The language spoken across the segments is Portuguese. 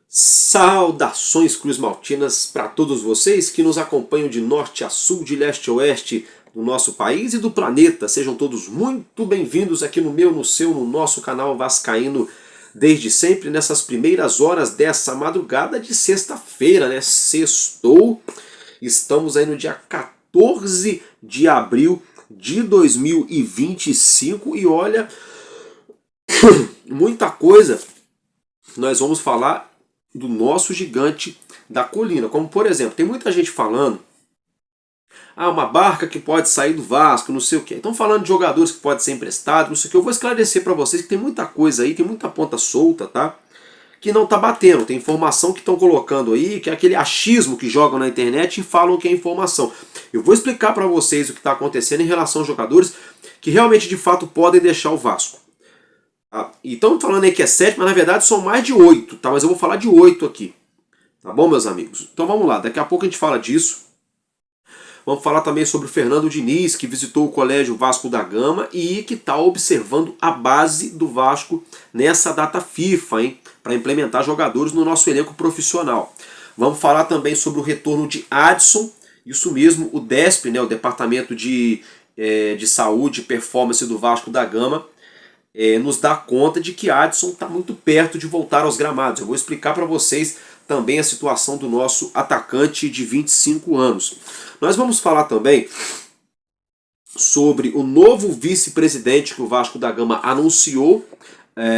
Saudações Cruz Maltinas para todos vocês que nos acompanham de norte a sul, de leste a oeste do nosso país e do planeta. Sejam todos muito bem-vindos aqui no meu, no seu, no nosso canal Vascaíno desde sempre, nessas primeiras horas dessa madrugada de sexta-feira, né? Sextou, estamos aí no dia 14 de abril de 2025 e olha, muita coisa nós vamos falar do nosso gigante da colina. Como por exemplo, tem muita gente falando uma barca que pode sair do Vasco, não sei o que. Estão falando de jogadores que podem ser emprestados, não sei o que. Eu vou esclarecer para vocês que tem muita coisa aí, tem muita ponta solta, tá? Que não tá batendo. Tem informação que estão colocando aí, que é aquele achismo que jogam na internet e falam que é informação. Eu vou explicar para vocês o que está acontecendo em relação aos jogadores que realmente de fato podem deixar o Vasco. E estão falando aí que é 7, mas na verdade são mais de 8, tá? Mas eu vou falar de 8 aqui. Tá bom, meus amigos? Então vamos lá, daqui a pouco a gente fala disso. Vamos falar também sobre o Fernando Diniz, que visitou o Colégio Vasco da Gama e que está observando a base do Vasco nessa data FIFA, hein? Para implementar jogadores no nosso elenco profissional. Vamos falar também sobre o retorno de Adson, isso mesmo, o DESP, né? O Departamento de Saúde e Performance do Vasco da Gama, nos dá conta de que Adson está muito perto de voltar aos gramados. Eu vou explicar para vocês também a situação do nosso atacante de 25 anos. Nós vamos falar também sobre o novo vice-presidente que o Vasco da Gama anunciou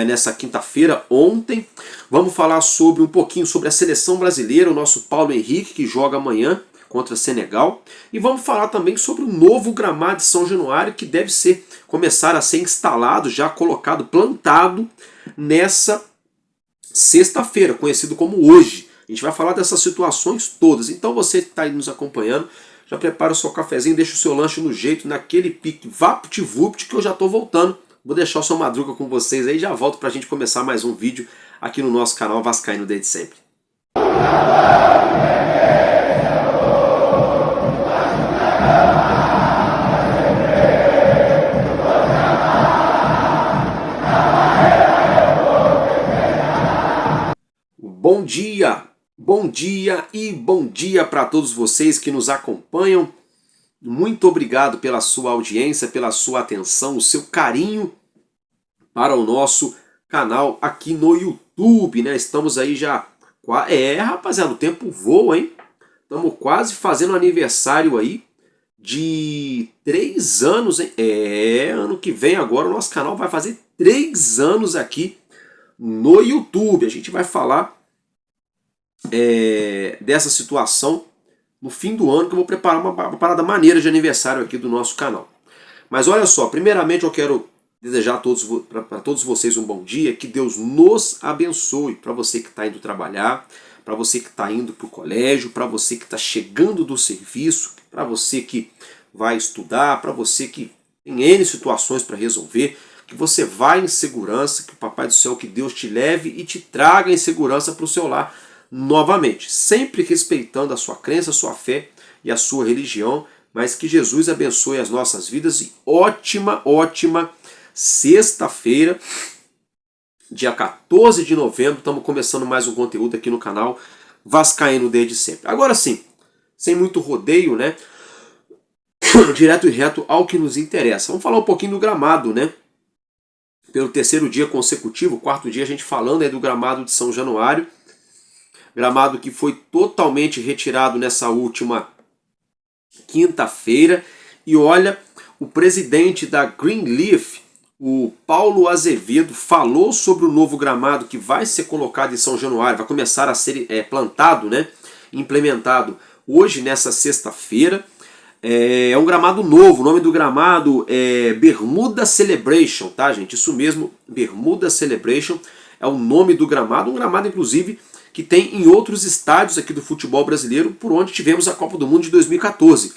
nessa quinta-feira, ontem. Vamos falar um pouquinho sobre a seleção brasileira, o nosso Paulo Henrique, que joga amanhã contra Senegal. E vamos falar também sobre o novo gramado de São Januário, que deve começar a ser instalado, já colocado, plantado nessa sexta-feira, conhecido como hoje. A gente vai falar dessas situações todas. Então você que está aí nos acompanhando, já prepara o seu cafezinho, deixa o seu lanche no jeito, naquele pique vapt-vupt, que eu já estou voltando. Vou deixar o seu Madruga com vocês aí, já volto para a gente começar mais um vídeo aqui no nosso canal Vascaíno desde sempre. Bom dia e bom dia para todos vocês que nos acompanham. Muito obrigado pela sua audiência, pela sua atenção, o seu carinho para o nosso canal aqui no YouTube, né? Estamos aí já... rapaziada, o tempo voa, hein? Estamos quase fazendo aniversário aí de 3 anos, hein? Ano que vem agora o nosso canal vai fazer 3 anos aqui no YouTube. A gente vai falar dessa situação no fim do ano, que eu vou preparar uma parada maneira de aniversário aqui do nosso canal. Mas olha só, primeiramente eu quero desejar para todos vocês um bom dia, que Deus nos abençoe, para você que está indo trabalhar, para você que está indo para o colégio, para você que está chegando do serviço, para você que vai estudar, para você que tem N situações para resolver, que você vá em segurança, que o Papai do Céu, que Deus te leve e te traga em segurança para o seu lar novamente, sempre respeitando a sua crença, a sua fé e a sua religião, mas que Jesus abençoe as nossas vidas e ótima sexta-feira, dia 14 de novembro, estamos começando mais um conteúdo aqui no canal Vascaíno desde sempre. Agora sim, sem muito rodeio, né? Direto e reto ao que nos interessa. Vamos falar um pouquinho do gramado, né? Pelo terceiro dia consecutivo, quarto dia a gente falando aí do gramado de São Januário. Gramado que foi totalmente retirado nessa última quinta-feira. E olha, o presidente da Greenleaf, o Paulo Azevedo, falou sobre o novo gramado que vai ser colocado em São Januário, vai começar a ser plantado, né, implementado hoje, nessa sexta-feira. É um gramado novo, o nome do gramado é Bermuda Celebration, tá, gente? Isso mesmo, Bermuda Celebration é o nome do gramado, um gramado inclusive que tem em outros estádios aqui do futebol brasileiro, por onde tivemos a Copa do Mundo de 2014.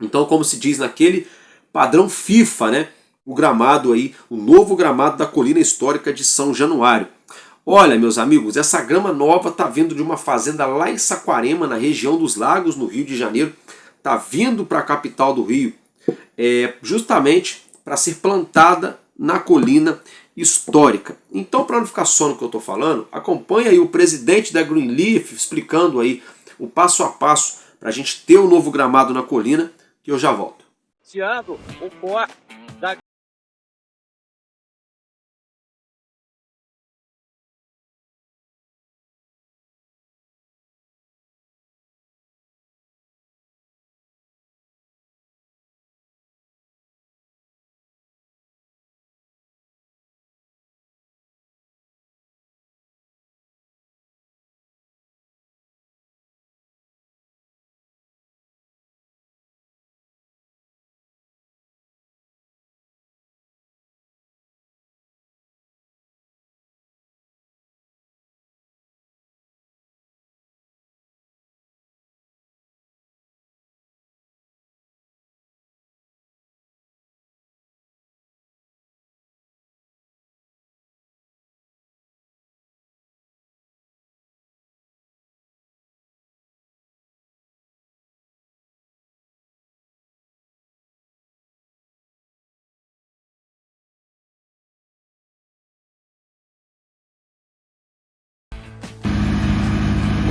Então, como se diz naquele padrão FIFA, né? O gramado aí, o novo gramado da colina histórica de São Januário. Olha, meus amigos, essa grama nova está vindo de uma fazenda lá em Saquarema, na região dos Lagos, no Rio de Janeiro. Está vindo para a capital do Rio, justamente para ser plantada na colina histórica. Então, para não ficar só no que eu estou falando, acompanhe aí o presidente da Greenleaf explicando aí o passo a passo para a gente ter o novo gramado na colina, que eu já volto. Tiago, o corte da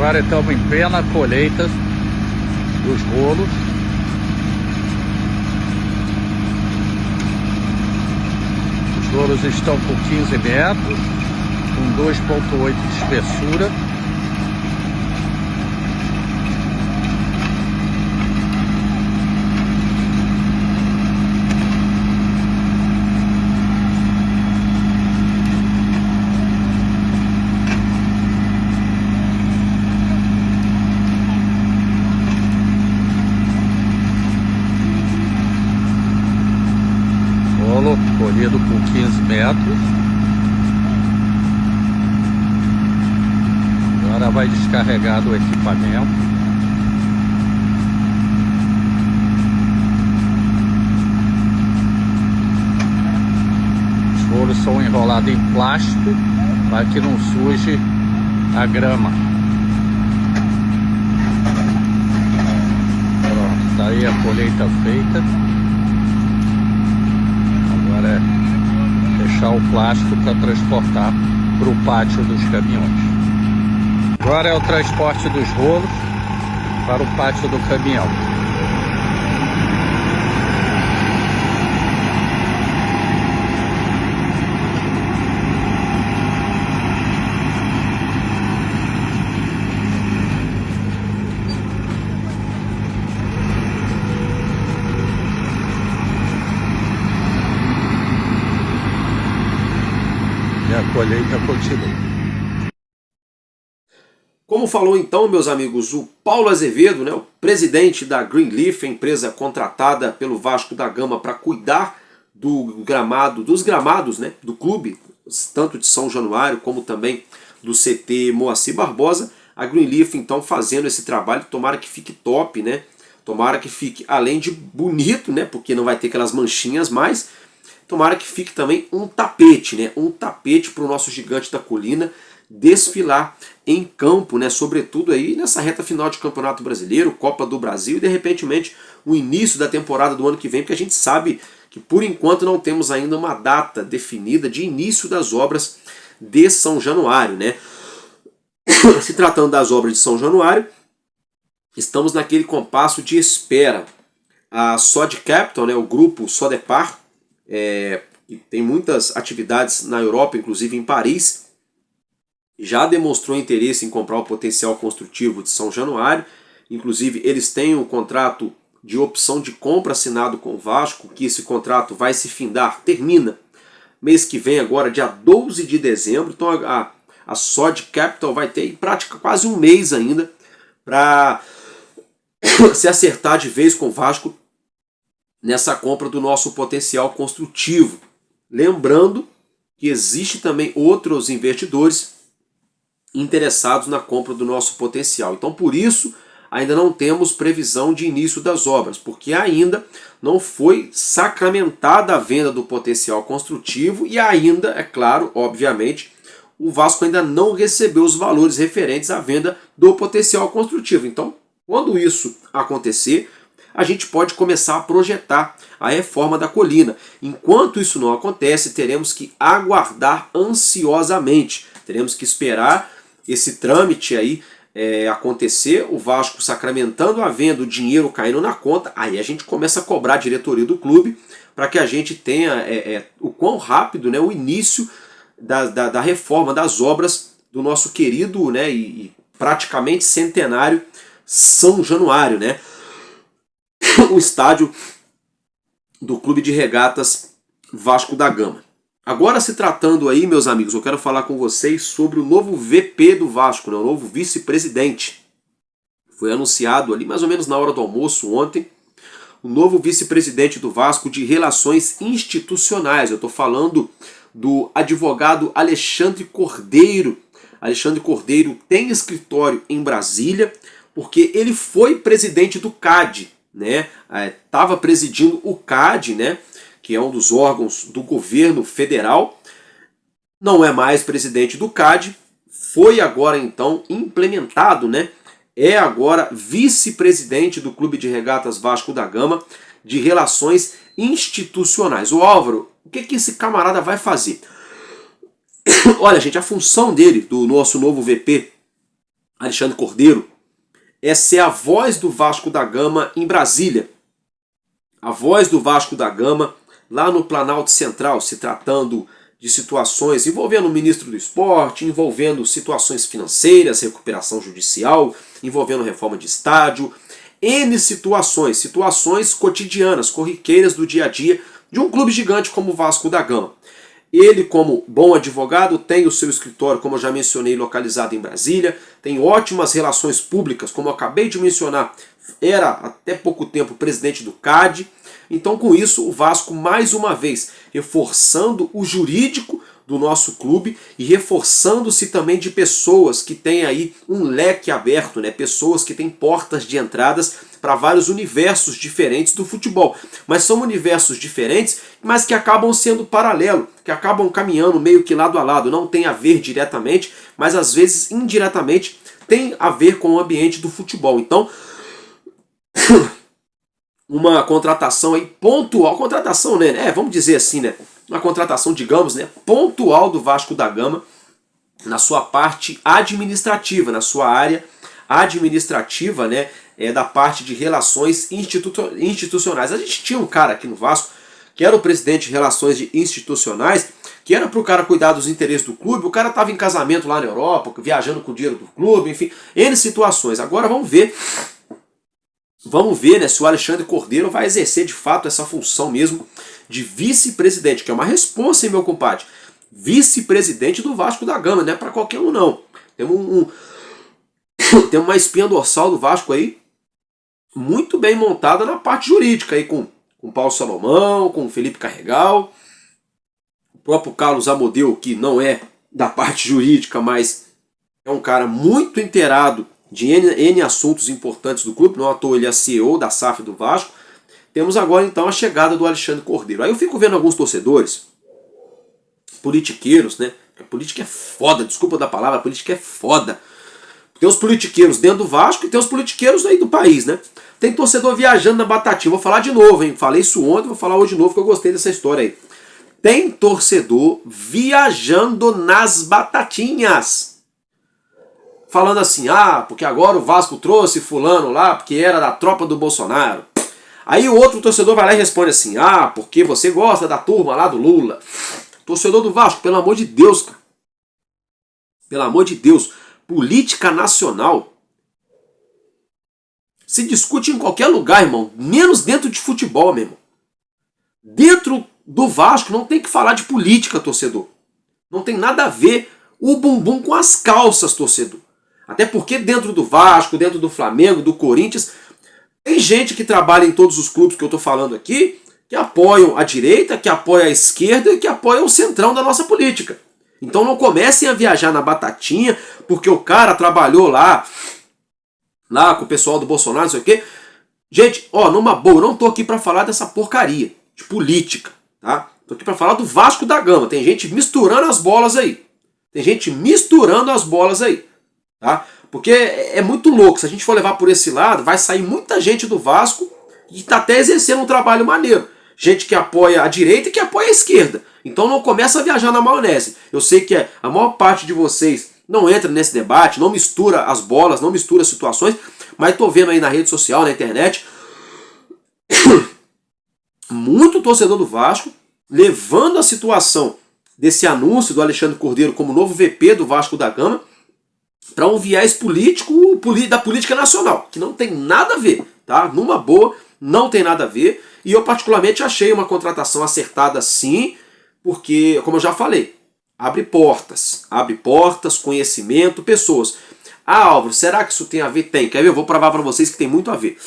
Agora estamos em plena colheita dos rolos. Os rolos estão com 15 metros, com 2,8 de espessura. Colhido com 15 metros. Agora vai descarregar do equipamento. Os rolos são enrolados em plástico para que não suje a grama. Pronto, tá aí a colheita feita. Fechar o plástico para transportar para o pátio dos caminhões. Agora é o transporte dos rolos para o pátio do caminhão. E a colheita continua. Como falou então, meus amigos, o Paulo Azevedo, né, o presidente da Greenleaf, a empresa contratada pelo Vasco da Gama para cuidar do gramado, dos gramados, né, do clube, tanto de São Januário como também do CT Moacir Barbosa, a Greenleaf então fazendo esse trabalho, tomara que fique top, né? Tomara que fique, além de bonito, né, porque não vai ter aquelas manchinhas mais, tomara que fique também um tapete, né? Um tapete para o nosso gigante da colina desfilar em campo, né? Sobretudo aí nessa reta final de Campeonato Brasileiro, Copa do Brasil e de repente o início da temporada do ano que vem, porque a gente sabe que por enquanto não temos ainda uma data definida de início das obras de São Januário, né? Se tratando das obras de São Januário, estamos naquele compasso de espera. A Sod Capital, né, o grupo Sodepar, que tem muitas atividades na Europa, inclusive em Paris, já demonstrou interesse em comprar o potencial construtivo de São Januário. Inclusive, eles têm um contrato de opção de compra assinado com o Vasco, que esse contrato vai se findar, termina mês que vem, agora dia 12 de dezembro. Então a Sod Capital vai ter em prática quase um mês ainda para se acertar de vez com o Vasco nessa compra do nosso potencial construtivo. Lembrando que existe também outros investidores interessados na compra do nosso potencial. Então, por isso, ainda não temos previsão de início das obras, porque ainda não foi sacramentada a venda do potencial construtivo e ainda, é claro, obviamente, o Vasco ainda não recebeu os valores referentes à venda do potencial construtivo. Então, quando isso acontecer, a gente pode começar a projetar a reforma da colina. Enquanto isso não acontece, teremos que aguardar ansiosamente. Teremos que esperar esse trâmite aí acontecer, o Vasco sacramentando a venda, o dinheiro caindo na conta, aí a gente começa a cobrar a diretoria do clube para que a gente tenha o quão rápido, né, o início da reforma das obras do nosso querido, né, e praticamente centenário São Januário, né, o estádio do Clube de Regatas Vasco da Gama. Agora, se tratando aí, meus amigos, eu quero falar com vocês sobre o novo VP do Vasco, né, o novo vice-presidente. Foi anunciado ali mais ou menos na hora do almoço ontem, o novo vice-presidente do Vasco de Relações Institucionais. Eu estou falando do advogado Alexandre Cordeiro. Alexandre Cordeiro tem escritório em Brasília, porque ele foi presidente do CAD, né? Estava presidindo o CAD, né? Que é um dos órgãos do governo federal, não é mais presidente do CAD, foi agora então implementado, né? É agora vice-presidente do Clube de Regatas Vasco da Gama de Relações Institucionais. O Álvaro, o que esse camarada vai fazer? Olha, gente, a função dele, do nosso novo VP, Alexandre Cordeiro, é ser a voz do Vasco da Gama em Brasília. A voz do Vasco da Gama lá no Planalto Central, se tratando de situações envolvendo o ministro do esporte, envolvendo situações financeiras, recuperação judicial, envolvendo reforma de estádio, N situações cotidianas, corriqueiras do dia a dia de um clube gigante como o Vasco da Gama. Ele, como bom advogado, tem o seu escritório, como eu já mencionei, localizado em Brasília, tem ótimas relações públicas, como eu acabei de mencionar, era até pouco tempo presidente do CAD. Então, com isso, o Vasco, mais uma vez, reforçando o jurídico do nosso clube e reforçando-se também de pessoas que têm aí um leque aberto, né? Pessoas que têm portas de entradas para vários universos diferentes do futebol. Mas são universos diferentes, mas que acabam sendo paralelo, que acabam caminhando meio que lado a lado. Não tem a ver diretamente, mas às vezes indiretamente tem a ver com o ambiente do futebol. Então, uma contratação aí pontual, contratação, né? Vamos dizer assim, né? Uma contratação, digamos, né, pontual do Vasco da Gama na sua parte administrativa, na sua área administrativa, né, da parte de relações institucionais. A gente tinha um cara aqui no Vasco que era o presidente de relações institucionais, que era para o cara cuidar dos interesses do clube. O cara estava em casamento lá na Europa, viajando com o dinheiro do clube, enfim, N situações. Agora vamos ver, né, se o Alexandre Cordeiro vai exercer de fato essa função mesmo de vice-presidente, que é uma responsa, hein, meu compadre? Vice-presidente do Vasco da Gama, não é para qualquer um, não. Tem uma espinha dorsal do Vasco aí, muito bem montada na parte jurídica, aí com Paulo Salomão, com Felipe Carregal, o próprio Carlos Amodeu, que não é da parte jurídica, mas é um cara muito inteirado de N assuntos importantes do clube, não à toa ele é CEO da SAF do Vasco. Temos agora então a chegada do Alexandre Cordeiro. Aí eu fico vendo alguns torcedores, politiqueiros, né? A política é foda, desculpa da palavra, a política é foda. Tem os politiqueiros dentro do Vasco e tem os politiqueiros aí do país, né? Tem torcedor viajando na batatinha. Vou falar de novo, hein? Falei isso ontem, vou falar hoje de novo, que eu gostei dessa história aí. Tem torcedor viajando nas batatinhas. Falando assim, porque agora o Vasco trouxe fulano lá, porque era da tropa do Bolsonaro. Aí o outro torcedor vai lá e responde assim, porque você gosta da turma lá do Lula. Torcedor do Vasco, pelo amor de Deus, cara. Pelo amor de Deus. Política nacional se discute em qualquer lugar, irmão. Menos dentro de futebol, meu irmão. Dentro do Vasco não tem que falar de política, torcedor. Não tem nada a ver o bumbum com as calças, torcedor. Até porque dentro do Vasco, dentro do Flamengo, do Corinthians, tem gente que trabalha em todos os clubes que eu estou falando aqui, que apoiam a direita, que apoiam a esquerda e que apoiam o centrão da nossa política. Então não comecem a viajar na batatinha, porque o cara trabalhou lá com o pessoal do Bolsonaro, não sei o quê. Gente, numa boa, eu não tô aqui para falar dessa porcaria de política, tá? Tô aqui para falar do Vasco da Gama. Tem gente misturando as bolas aí. Tem gente misturando as bolas aí, tá? Porque é muito louco. Se a gente for levar por esse lado, vai sair muita gente do Vasco e tá até exercendo um trabalho maneiro. Gente que apoia a direita e que apoia a esquerda. Então não começa a viajar na maionese. Eu sei que a maior parte de vocês não entra nesse debate, não mistura as bolas, não mistura as situações, mas tô vendo aí na rede social, na internet, muito torcedor do Vasco levando a situação desse anúncio do Alexandre Cordeiro como novo VP do Vasco da Gama para um viés político da política nacional, que não tem nada a ver, tá? Numa boa, não tem nada a ver. E eu particularmente achei uma contratação acertada sim, porque, como eu já falei, abre portas, conhecimento, pessoas. Ah, Álvaro, será que isso tem a ver? Tem, quer ver? Eu vou provar para vocês que tem muito a ver.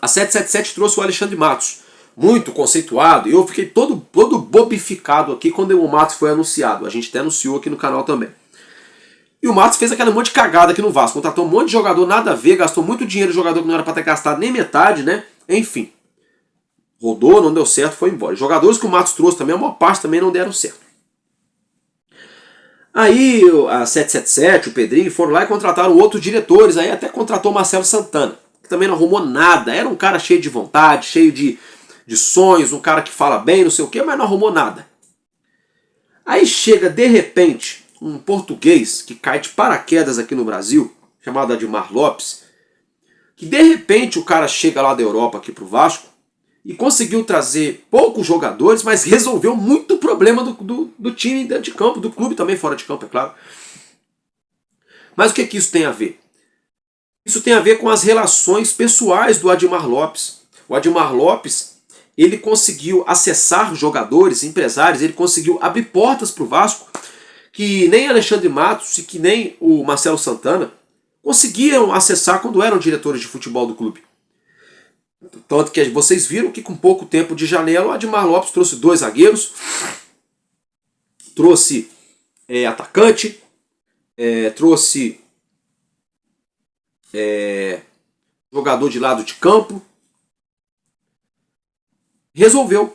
A 777 trouxe o Alexandre Matos, muito conceituado, e eu fiquei todo bobificado aqui quando o Matos foi anunciado. A gente até anunciou aqui no canal também. E o Matos fez aquela monte de cagada aqui no Vasco, contratou um monte de jogador nada a ver, gastou muito dinheiro de jogador que não era para ter gastado nem metade, né? Enfim. Rodou, não deu certo, foi embora. Jogadores que o Matos trouxe também, a maior parte também não deram certo. Aí a 777, o Pedrinho, foram lá e contrataram outros diretores, aí até contratou o Marcelo Santana, que também não arrumou nada. Era um cara cheio de vontade, cheio de sonhos, um cara que fala bem, não sei o quê, mas não arrumou nada. Aí chega, de repente, um português que cai de paraquedas aqui no Brasil, chamado Admar Lopes, que de repente o cara chega lá da Europa aqui pro Vasco e conseguiu trazer poucos jogadores, mas resolveu muito problema do time dentro de campo, do clube também fora de campo, é claro. Mas o que isso tem a ver? Isso tem a ver com as relações pessoais do Admar Lopes. O Admar Lopes, ele conseguiu acessar jogadores, empresários, ele conseguiu abrir portas para o Vasco que nem Alexandre Matos e que nem o Marcelo Santana conseguiam acessar quando eram diretores de futebol do clube. Tanto que vocês viram que com pouco tempo de janela o Admar Lopes trouxe 2 zagueiros, trouxe atacante, trouxe jogador de lado de campo, resolveu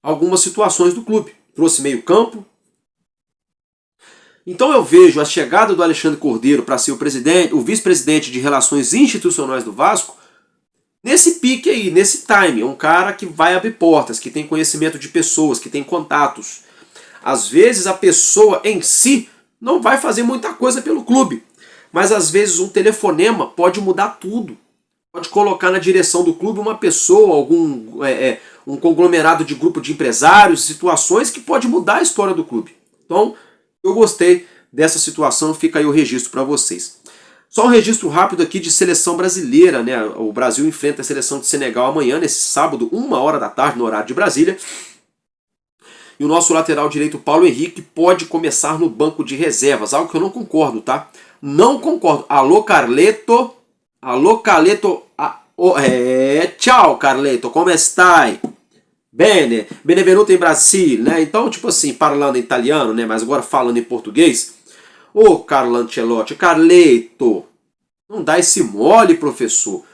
algumas situações do clube, trouxe meio campo. Então eu vejo a chegada do Alexandre Cordeiro para ser o vice-presidente de Relações Institucionais do Vasco nesse pique aí, nesse time. É um cara que vai abrir portas, que tem conhecimento de pessoas, que tem contatos. Às vezes a pessoa em si não vai fazer muita coisa pelo clube, mas às vezes um telefonema pode mudar tudo. Pode colocar na direção do clube uma pessoa, um conglomerado de grupo de empresários, situações que pode mudar a história do clube. Então, eu gostei dessa situação, fica aí o registro para vocês. Só um registro rápido aqui de seleção brasileira, né? O Brasil enfrenta a seleção de Senegal amanhã, nesse sábado, 13h, no horário de Brasília. E o nosso lateral direito, Paulo Henrique, pode começar no banco de reservas, algo que eu não concordo, tá? Não concordo. Alô, Carleto. Alô, Carleto. Tchau, Carleto, como stai? Bene, benvenuto em Brasil, né? Então, tipo assim, falando em italiano, né? Mas agora falando em português. Ô, Carlo Ancelotti, Carleto, não dá esse mole, professor.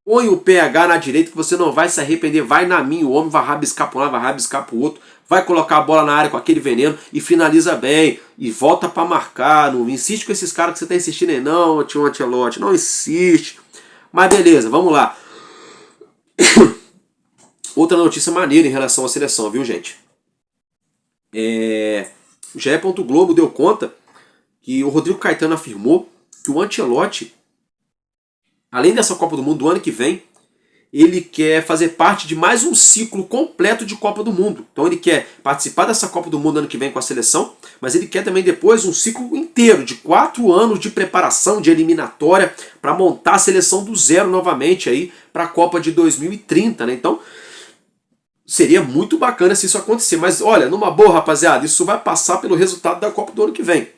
Põe o PH na direita que você não vai se arrepender. Vai na minha, o homem vai rabiscar para um lado, vai rabiscar para o outro. Vai colocar a bola na área com aquele veneno e finaliza bem. E volta para marcar. Não insiste com esses caras que você está insistindo aí. Não, tio Ancelotti, não insiste. Mas beleza, vamos lá. Outra notícia maneira em relação à seleção, viu, gente? O GE. Globo deu conta que o Rodrigo Caetano afirmou que o Ancelotti, além dessa Copa do Mundo do ano que vem, ele quer fazer parte de mais um ciclo completo de Copa do Mundo. Então ele quer participar dessa Copa do Mundo ano que vem com a seleção, mas ele quer também depois um ciclo inteiro de 4 anos de preparação, de eliminatória, para montar a seleção do zero novamente aí para a Copa de 2030, né? Então seria muito bacana se isso acontecer. Mas olha, numa boa, rapaziada, isso vai passar pelo resultado da Copa do ano que vem.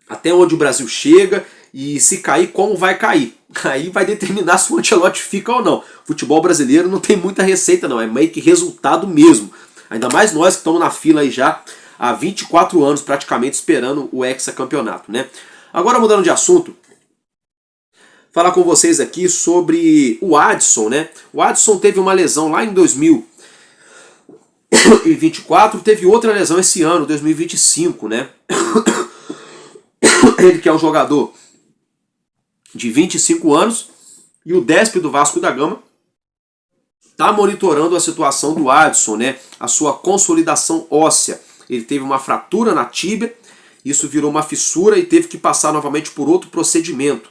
Até onde o Brasil chega e se cair, como vai cair. Aí vai determinar se o Ancelotti fica ou não. Futebol brasileiro não tem muita receita não, é meio que resultado mesmo. Ainda mais nós que estamos na fila aí já há 24 anos praticamente esperando o hexacampeonato, né? Agora mudando de assunto, falar com vocês aqui sobre o Adson, né? O Adson teve uma lesão lá em 2000. 2024, teve outra lesão esse ano, 2025, né? Ele que é um jogador de 25 anos e o Desp do Vasco da Gama está monitorando a situação do Adson, né? A sua consolidação óssea. Ele teve uma fratura na tíbia, isso virou uma fissura e teve que passar novamente por outro procedimento.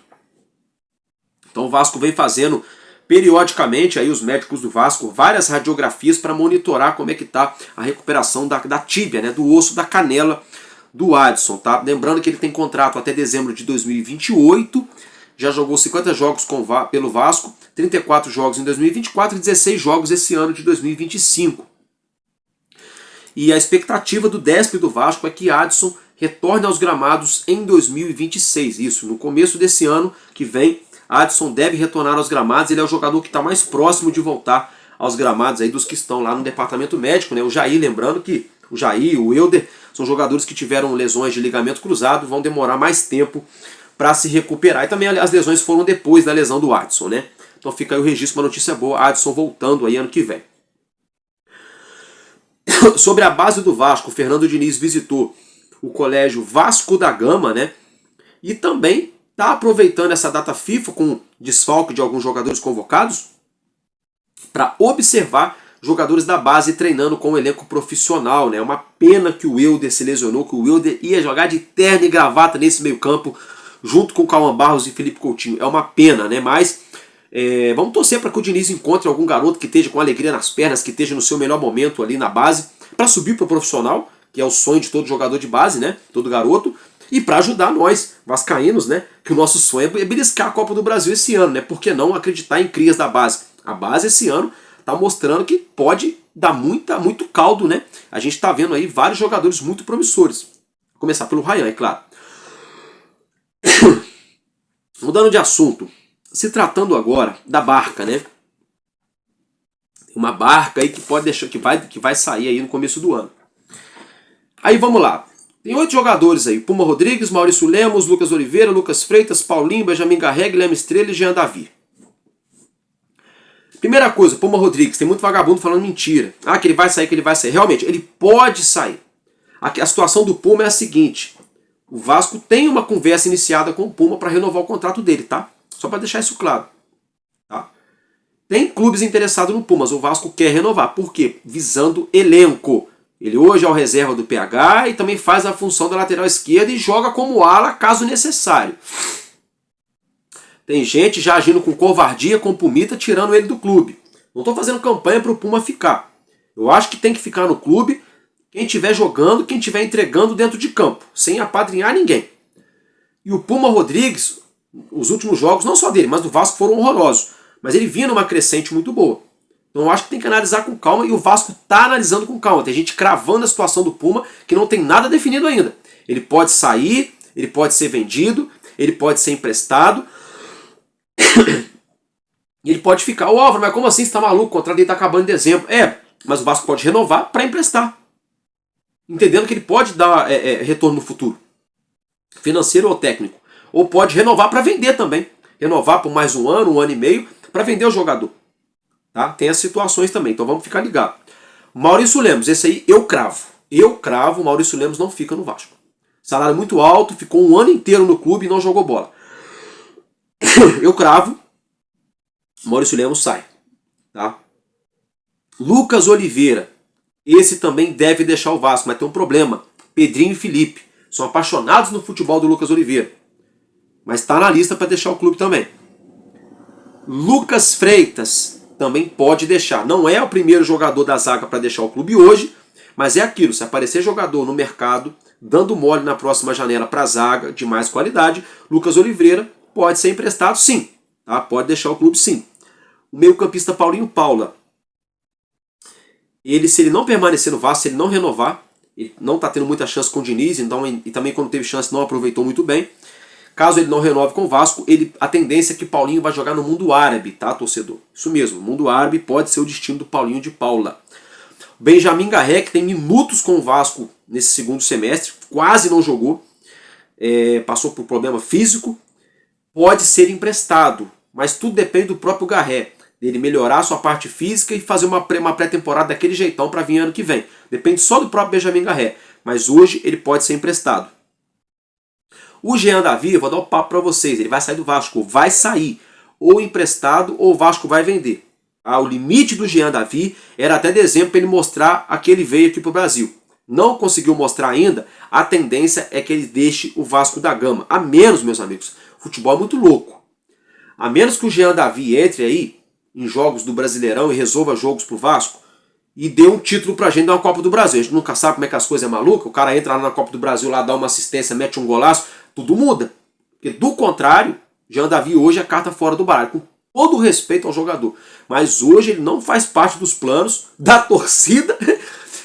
Então o Vasco vem fazendo periodicamente, aí os médicos do Vasco, várias radiografias para monitorar como é que está a recuperação da tíbia, né, do osso da canela do Adson. Tá? Lembrando que ele tem contrato até dezembro de 2028, já jogou 50 jogos pelo Vasco, 34 jogos em 2024 e 16 jogos esse ano de 2025. E a expectativa do Desp do Vasco é que Adson retorne aos gramados em 2026. Isso, no começo desse ano que vem, Adson deve retornar aos gramados. Ele é o jogador que está mais próximo de voltar aos gramados aí dos que estão lá no departamento médico, né? O Jair, lembrando que o Jair, o Euder, são jogadores que tiveram lesões de ligamento cruzado, vão demorar mais tempo para se recuperar. E também as lesões foram depois da lesão do Adson, né? Então fica aí o registro, uma notícia boa, Adson voltando aí ano que vem. Sobre a base do Vasco, o Fernando Diniz visitou o colégio Vasco da Gama, né? E também está aproveitando essa data FIFA com desfalque de alguns jogadores convocados para observar jogadores da base treinando com o elenco profissional, né? É uma pena que o Euder se lesionou, que o Euder ia jogar de terno e gravata nesse meio campo junto com o Cauã Barros e Felipe Coutinho. É uma pena, né? Mas vamos torcer para que o Diniz encontre algum garoto que esteja com alegria nas pernas, que esteja no seu melhor momento ali na base, para subir para o profissional, que é o sonho de todo jogador de base, né? Todo garoto. E para ajudar nós, vascaínos, né, que o nosso sonho é beliscar a Copa do Brasil esse ano, né? Por que não acreditar em crias da base? A base esse ano está mostrando que pode dar muito caldo, né? A gente está vendo aí vários jogadores muito promissores. Vou começar pelo Ryan, é claro. Mudando de assunto, se tratando agora da barca, né? Tem uma barca aí que pode deixar que vai sair aí no começo do ano. Aí vamos lá. Tem 8 jogadores aí, Puma Rodrigues, Maurício Lemos, Lucas Oliveira, Lucas Freitas, Paulinho, Benjamin Garreg, Guilherme Estrela e Jean Davi. Primeira coisa, Puma Rodrigues, tem muito vagabundo falando mentira. Ah, que ele vai sair, que ele vai sair. Realmente, ele pode sair. A situação do Puma é a seguinte, o Vasco tem uma conversa iniciada com o Puma para renovar o contrato dele, tá? Só para deixar isso claro. Tá? Tem clubes interessados no Puma, mas o Vasco quer renovar. Por quê? Visando elenco. Ele hoje é o reserva do PH e também faz a função da lateral esquerda e joga como ala caso necessário. Tem gente já agindo com covardia, com Pumita, tirando ele do clube. Não estou fazendo campanha para o Puma ficar. Eu acho que tem que ficar no clube quem estiver jogando, quem estiver entregando dentro de campo, sem apadrinhar ninguém. E o Puma Rodrigues, os últimos jogos, não só dele, mas do Vasco foram horrorosos. Mas ele vinha numa crescente muito boa. Então eu acho que tem que analisar com calma e o Vasco está analisando com calma. Tem gente cravando a situação do Puma que não tem nada definido ainda. Ele pode sair, ele pode ser vendido, ele pode ser emprestado. E ele pode ficar, ô Álvaro, mas como assim você está maluco? O contrato dele está acabando em dezembro. Mas o Vasco pode renovar para emprestar. Entendendo que ele pode dar retorno no futuro. Financeiro ou técnico. Ou pode renovar para vender também. Renovar por mais um ano e meio, para vender o jogador. Tá? Tem as situações também, então vamos ficar ligados. Maurício Lemos, esse aí eu cravo. Eu cravo, Maurício Lemos não fica no Vasco. Salário muito alto, ficou um ano inteiro no clube e não jogou bola. Eu cravo, Maurício Lemos sai. Tá? Lucas Oliveira, esse também deve deixar o Vasco, mas tem um problema. Pedrinho e Felipe são apaixonados no futebol do Lucas Oliveira. Mas está na lista para deixar o clube também. Lucas Freitas também pode deixar. Não é o primeiro jogador da zaga para deixar o clube hoje, mas é aquilo, se aparecer jogador no mercado, dando mole na próxima janela para a zaga de mais qualidade, Lucas Oliveira pode ser emprestado sim, tá? Pode deixar o clube sim. O meio-campista Paulinho Paula, se ele não permanecer no Vasco, se ele não renovar, ele não está tendo muita chance com o Diniz, então, e também quando teve chance não aproveitou muito bem. Caso ele não renove com o Vasco, a tendência é que Paulinho vai jogar no mundo árabe, tá, torcedor? Isso mesmo, o mundo árabe pode ser o destino do Paulinho de Paula. Benjamin Garreg tem minutos com o Vasco nesse segundo semestre, quase não jogou, passou por problema físico, pode ser emprestado, mas tudo depende do próprio Garré. Dele melhorar a sua parte física e fazer uma pré-temporada daquele jeitão para vir ano que vem. Depende só do próprio Benjamin Garré. Mas hoje ele pode ser emprestado. O Jean Davi, eu vou dar um papo para vocês, ele vai sair do Vasco, vai sair. Ou emprestado ou o Vasco vai vender. O limite do Jean Davi era até dezembro para ele mostrar a que ele veio aqui para o Brasil. Não conseguiu mostrar ainda, a tendência é que ele deixe o Vasco da Gama. A menos, meus amigos, futebol é muito louco. A menos que o Jean Davi entre aí em jogos do Brasileirão e resolva jogos pro Vasco e dê um título pra gente da Copa do Brasil. A gente nunca sabe como é que as coisas é maluca. O cara entra lá na Copa do Brasil, lá dá uma assistência, mete um golaço, tudo muda. Porque do contrário, Jean Davi hoje é carta fora do baralho, com todo o respeito ao jogador. Mas hoje ele não faz parte dos planos da torcida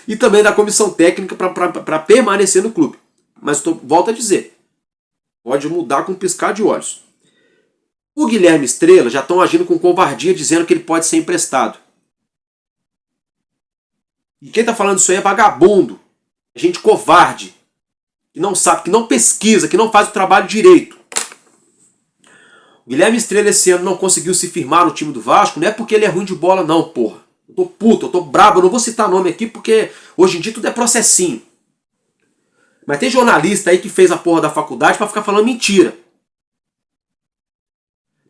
e também da comissão técnica para permanecer no clube. Mas volto a dizer, pode mudar com um piscar de olhos. O Guilherme Estrela já estão agindo com covardia, dizendo que ele pode ser emprestado. E quem está falando isso aí é vagabundo, é gente covarde, que não sabe, que não pesquisa, que não faz o trabalho direito. O Guilherme Estrela esse ano não conseguiu se firmar no time do Vasco, não é porque ele é ruim de bola não, porra. Eu tô puto, eu tô brabo, eu não vou citar nome aqui porque hoje em dia tudo é processinho. Mas tem jornalista aí que fez a porra da faculdade para ficar falando mentira.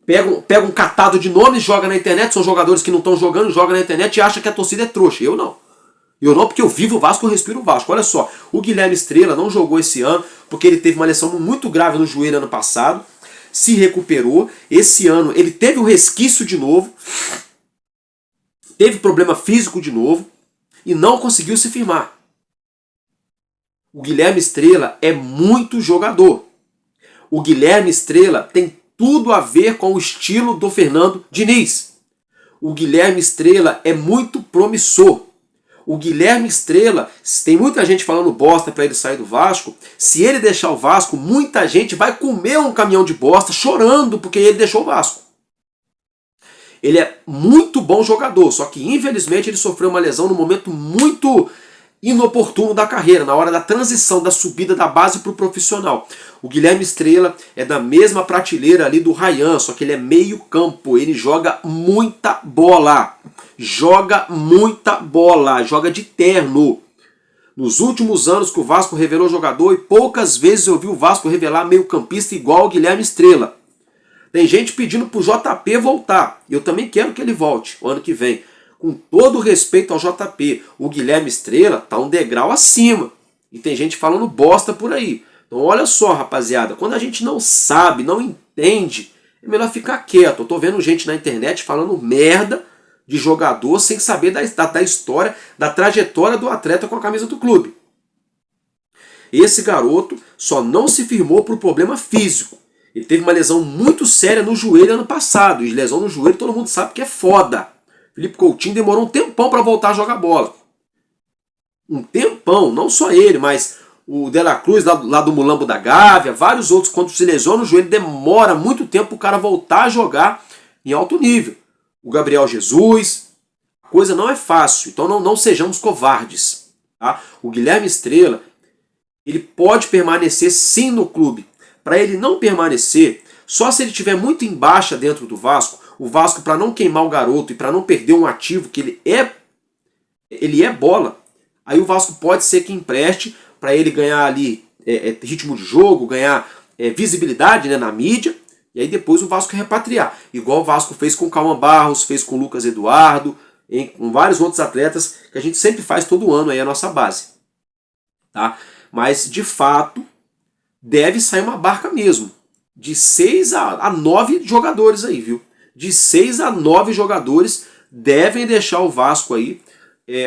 Pega um catado de nomes, joga na internet, são jogadores que não estão jogando, joga na internet e acha que a torcida é trouxa. Eu não. Eu não, porque eu vivo o Vasco, eu respiro o Vasco. Olha só, o Guilherme Estrela não jogou esse ano porque ele teve uma lesão muito grave no joelho ano passado, se recuperou. Esse ano ele teve um resquício de novo, teve problema físico de novo e não conseguiu se firmar. O Guilherme Estrela é muito jogador. O Guilherme Estrela tem tudo a ver com o estilo do Fernando Diniz. O Guilherme Estrela é muito promissor. O Guilherme Estrela, tem muita gente falando bosta para ele sair do Vasco. Se ele deixar o Vasco, muita gente vai comer um caminhão de bosta chorando porque ele deixou o Vasco. Ele é muito bom jogador, só que infelizmente ele sofreu uma lesão no momento muito inoportuno da carreira, na hora da transição da subida da base para o profissional. O Guilherme Estrela é da mesma prateleira ali do Ryan, só que ele é meio campo, ele joga muita bola. Joga muita bola, joga de terno. Nos últimos anos que o Vasco revelou jogador, e poucas vezes eu vi o Vasco revelar meio campista igual o Guilherme Estrela. Tem gente pedindo pro JP voltar, e eu também quero que ele volte o ano que vem. Com todo respeito ao JP, o Guilherme Estrela tá um degrau acima. E tem gente falando bosta por aí. Então olha só, rapaziada, quando a gente não sabe, não entende, é melhor ficar quieto. Eu tô vendo gente na internet falando merda de jogador sem saber da história, da trajetória do atleta com a camisa do clube. Esse garoto só não se firmou por problema físico. Ele teve uma lesão muito séria no joelho ano passado. E lesão no joelho todo mundo sabe que é foda. Felipe Coutinho demorou um tempão para voltar a jogar bola. Um tempão, não só ele, mas o De La Cruz lá do Mulambo da Gávea, vários outros, quando se lesiona o joelho, demora muito tempo para o cara voltar a jogar em alto nível. O Gabriel Jesus, a coisa não é fácil, então não sejamos covardes. Tá? O Guilherme Estrela, ele pode permanecer sim no clube. Para ele não permanecer, só se ele estiver muito em baixa dentro do Vasco, o Vasco, para não queimar o garoto e para não perder um ativo que ele é bola, aí o Vasco pode ser que empreste para ele ganhar ali ritmo de jogo, ganhar visibilidade, né, na mídia, e aí depois o Vasco repatriar. Igual o Vasco fez com o Cauã Barros, fez com o Lucas Eduardo, com vários outros atletas que a gente sempre faz todo ano aí a nossa base. Tá? Mas, de fato, deve sair uma barca mesmo. De 6 a 9 jogadores aí, viu? De 6 a 9 jogadores devem deixar o Vasco aí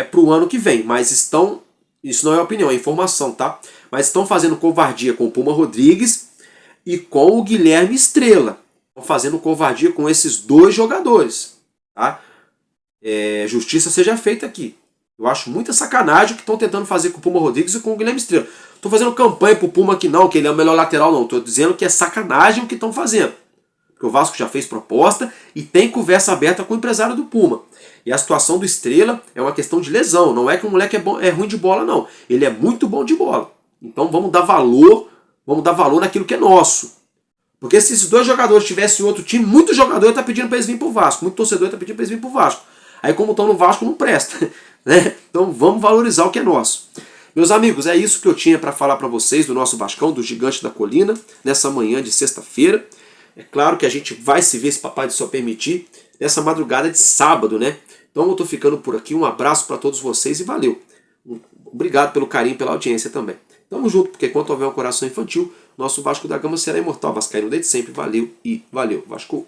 para o ano que vem. Mas estão, isso não é opinião, é informação, tá? Mas estão fazendo covardia com o Puma Rodrigues e com o Guilherme Estrela. Estão fazendo covardia com esses dois jogadores. Tá? Justiça seja feita aqui. Eu acho muita sacanagem o que estão tentando fazer com o Puma Rodrigues e com o Guilherme Estrela. Estou fazendo campanha pro Puma aqui não, que ele é o melhor lateral não. Estou dizendo que é sacanagem o que estão fazendo. Porque o Vasco já fez proposta e tem conversa aberta com o empresário do Puma. E a situação do Estrela é uma questão de lesão. Não é que o moleque é ruim de bola, não. Ele é muito bom de bola. Então vamos dar valor naquilo que é nosso. Porque se esses 2 jogadores tivessem outro time, muito jogador está pedindo para eles virem pro Vasco, muito torcedor está pedindo para eles virem pro Vasco. Aí como estão no Vasco não presta, né? Então vamos valorizar o que é nosso. Meus amigos, é isso que eu tinha para falar para vocês do nosso Vascão, do Gigante da Colina, nessa manhã de sexta-feira. É claro que a gente vai se ver, se papai só permitir, nessa madrugada de sábado, né? Então eu tô ficando por aqui, um abraço para todos vocês e valeu. Obrigado pelo carinho, pela audiência também. Tamo junto, porque enquanto houver um coração infantil, nosso Vasco da Gama será imortal. Vascaíno desde sempre, valeu e valeu. Vasco!